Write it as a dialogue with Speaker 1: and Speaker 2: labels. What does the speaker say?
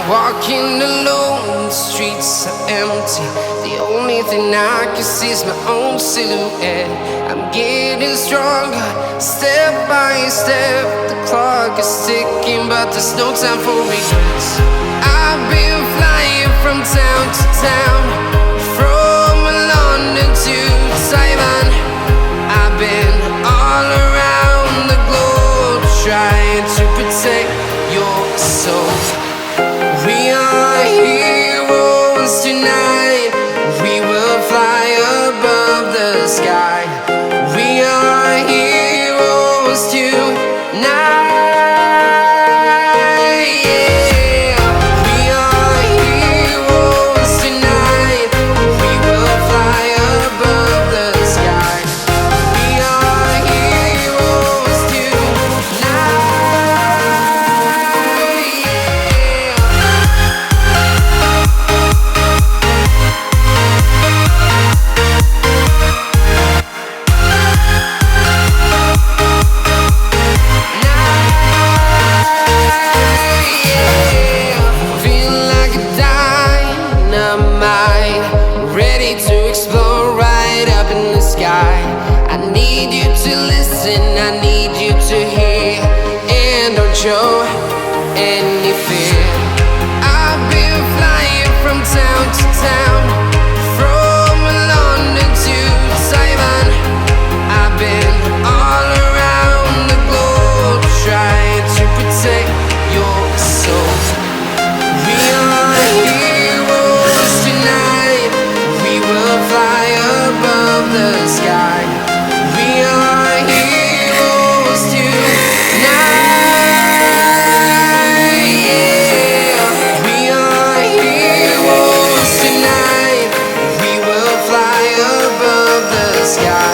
Speaker 1: Walking alone, the streets are empty. The only thing I can see is my own silhouette. I'm getting stronger, step by step. The clock is ticking, but there's no time for regrets. I've been flying from town to town, from London to Taiwan. I've been all around the globe, trying to protect your soul. We are heroes tonight. We will fly above the sky. We are heroes tonight. Yeah. We are heroes tonight. We will fly above the sky. We are heroes tonight. I need you to listen, I need you to hear, and don't show any fear. I've been flying from town to town, from London to Taiwan. I've been all around the globe, trying to protect your soul. We are heroes tonight. We will fly above the sky. We are heroes tonight. Yeah. We are heroes tonight. We will fly above the sky.